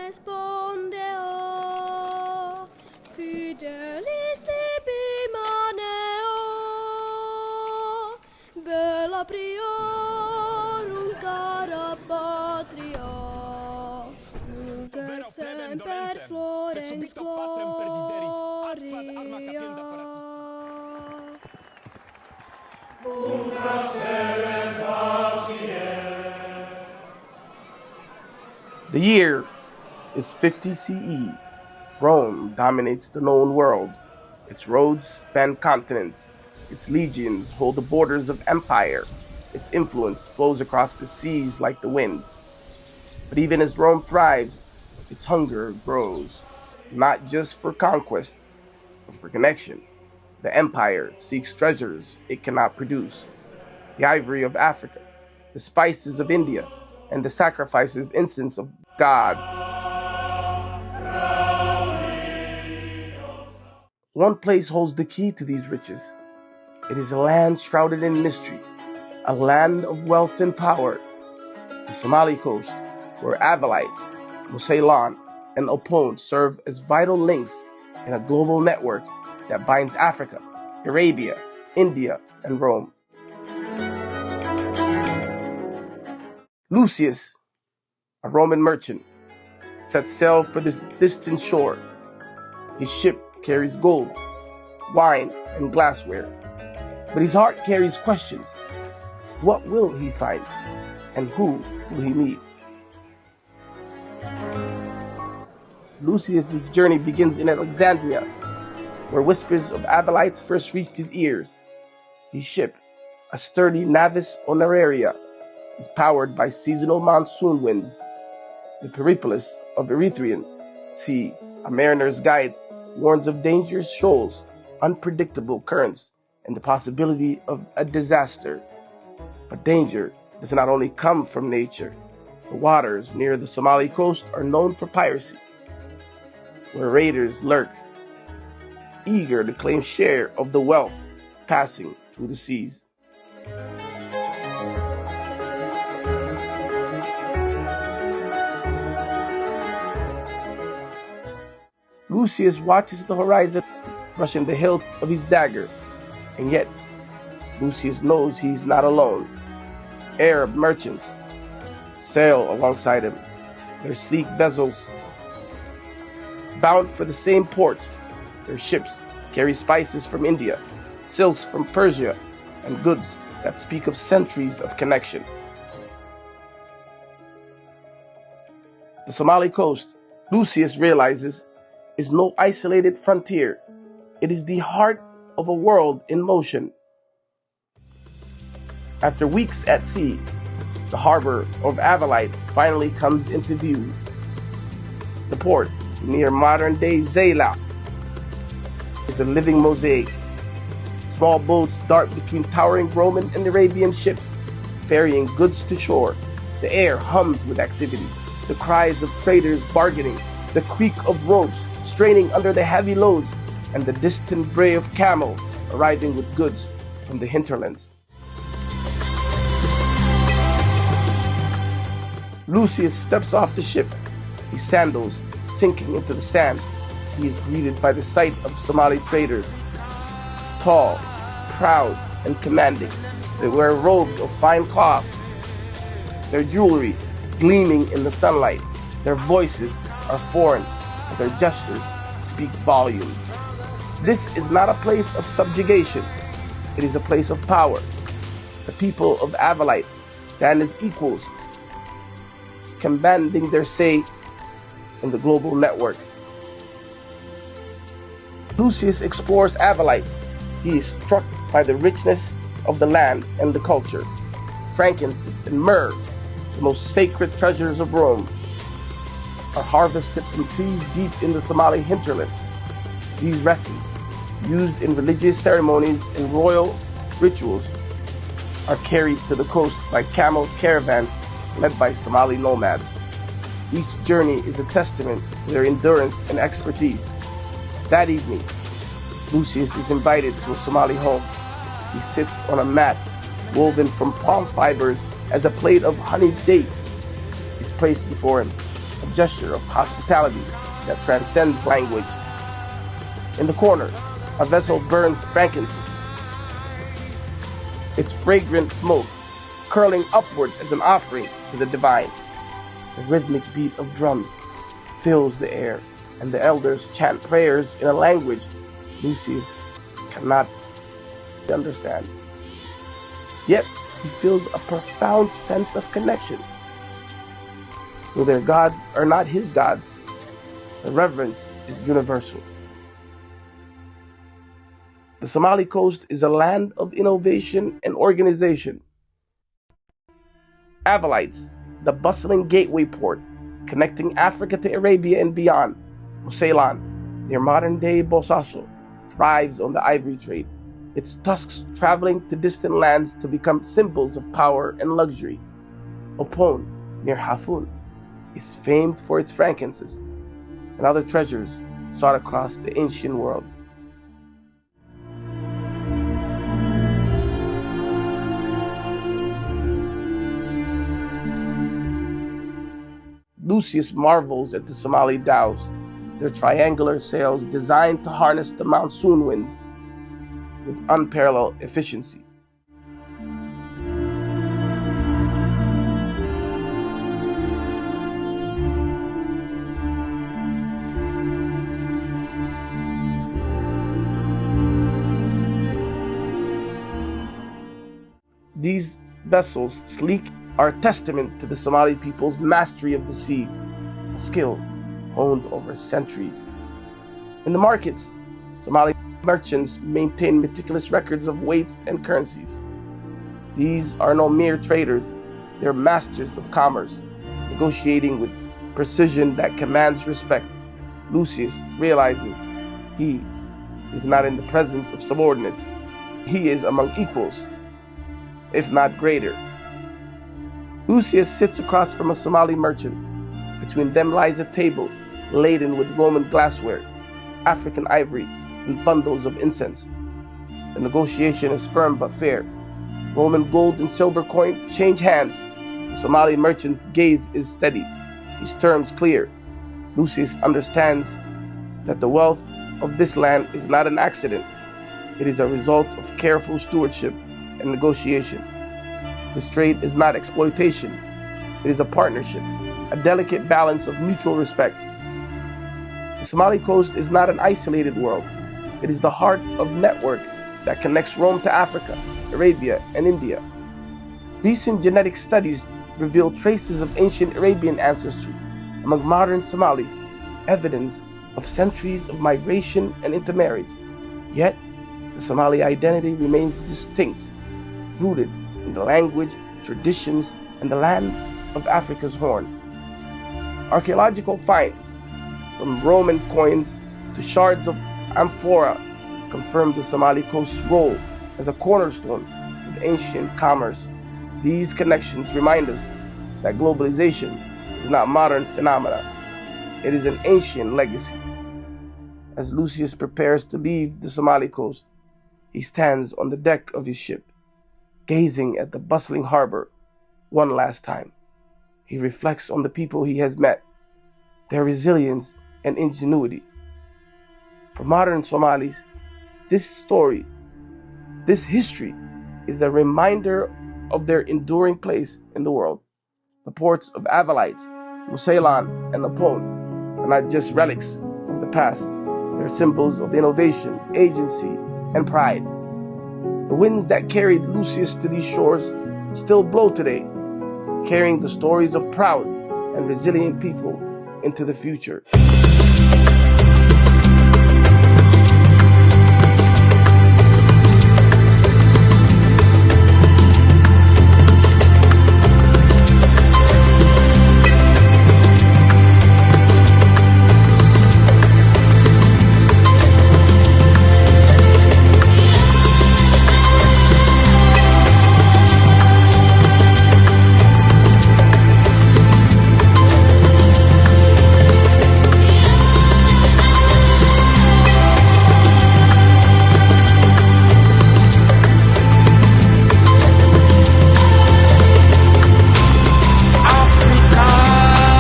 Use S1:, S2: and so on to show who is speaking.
S1: responde oh, fidelis tibi maneo, bella priorum cara patria, nunc et semper florens gloria.
S2: The year is 50 CE. Rome dominates the known world. Its roads span continents. Its legions hold the borders of empire. Its influence flows across the seas like the wind. But even as Rome thrives, its hunger grows, not just for conquest, but for connection. The empire seeks treasures it cannot produce. The ivory of Africa, the spices of India, and the sacrifices incense of God. One place holds the key to these riches. It is a land shrouded in mystery, a land of wealth and power, the Somali coast, where Avalites, Musailan, and Opone serve as vital links in a global network that binds Africa, Arabia, India, and Rome. Lucius, a Roman merchant, sets sail for this distant shore. His ship carries gold, wine, and glassware, but his heart carries questions. What will he find, and who will he meet? Lucius's journey begins in Alexandria, where whispers of Avalites first reached his ears. His ship, a sturdy Navis Honoraria, is powered by seasonal monsoon winds. The Peripolis of Erythraean Sea, a mariner's guide, warns of dangerous shoals, unpredictable currents, and the possibility of a disaster. But danger does not only come from nature. The waters near the Somali coast are known for piracy, where raiders lurk, eager to claim share of the wealth passing through the seas. Lucius watches the horizon, brushing the hilt of his dagger, and yet Lucius knows he's not alone. Arab merchants sail alongside him, their sleek vessels bound for the same ports. Their ships carry spices from India, silks from Persia, and goods that speak of centuries of connection. The Somali coast, Lucius realizes, is no isolated frontier. It is the heart of a world in motion. After weeks at sea, the harbor of Avalites finally comes into view. The port, near modern-day Zayla, is a living mosaic. Small boats dart between towering Roman and Arabian ships, ferrying goods to shore. The air hums with activity, the cries of traders bargaining, the creak of ropes straining under the heavy loads, and the distant bray of camel arriving with goods from the hinterlands. Lucius steps off the ship, his sandals sinking into the sand. He is greeted by the sight of Somali traders. Tall, proud, and commanding, they wear robes of fine cloth, their jewelry gleaming in the sunlight. Their voices are foreign, but their gestures speak volumes. This is not a place of subjugation. It is a place of power. The people of Avalite stand as equals, commanding their say in the global network. Lucius explores Avalites. He is struck by the richness of the land and the culture. Frankincense and myrrh, the most sacred treasures of Rome, are harvested from trees deep in the Somali hinterland. These resins, used in religious ceremonies and royal rituals, are carried to the coast by camel caravans led by Somali nomads. Each journey is a testament to their endurance and expertise. That evening, Lucius is invited to a Somali home. He sits on a mat woven from palm fibers as a plate of honeyed dates is placed before him. a gesture of hospitality that transcends language. In the corner, a vessel burns frankincense, its fragrant smoke curling upward as an offering to the divine. The rhythmic beat of drums fills the air, and the elders chant prayers in a language Lucius cannot understand. Yet, he feels a profound sense of connection. Though their gods are not his gods, the reverence is universal. The Somali coast is a land of innovation and organization. Avalites, the bustling gateway port connecting Africa to Arabia and beyond, Ceylon, near modern-day Bosaso, thrives on the ivory trade, its tusks traveling to distant lands to become symbols of power and luxury. Opon, near Hafun, is famed for its frankincense and other treasures sought across the ancient world. Lucius marvels at the Somali dhows, their triangular sails designed to harness the monsoon winds with unparalleled efficiency. These vessels, sleek, are a testament to the Somali people's mastery of the seas, a skill honed over centuries. In the markets, Somali merchants maintain meticulous records of weights and currencies. These are no mere traders, they're masters of commerce, negotiating with precision that commands respect. Lucius realizes he is not in the presence of subordinates, he is among equals, if not greater. Lucius sits across from a Somali merchant. Between them lies a table laden with Roman glassware, African ivory, and bundles of incense. The negotiation is firm but fair. Roman gold and silver coin change hands. The Somali merchant's gaze is steady, his terms clear. Lucius understands that the wealth of this land is not an accident. It is a result of careful stewardship and negotiation. This trade is not exploitation. It is a partnership, a delicate balance of mutual respect. The Somali coast is not an isolated world. It is the heart of a network that connects Rome to Africa, Arabia, and India. Recent genetic studies reveal traces of ancient Arabian ancestry among modern Somalis, evidence of centuries of migration and intermarriage. Yet, the Somali identity remains distinct, rooted in the language, traditions, and the land of Africa's Horn. Archaeological finds, from Roman coins to shards of amphora, confirm the Somali coast's role as a cornerstone of ancient commerce. These connections remind us that globalization is not a modern phenomenon. It is an ancient legacy. As Lucius prepares to leave the Somali coast, he stands on the deck of his ship, gazing at the bustling harbor one last time. He reflects on the people he has met, their resilience and ingenuity. For modern Somalis, this story, this history, is a reminder of their enduring place in the world. The ports of Avalites, Ceylon, and Opon are not just relics of the past. They're symbols of innovation, agency, and pride. The winds that carried Lucius to these shores still blow today, carrying the stories of proud and resilient people into the future.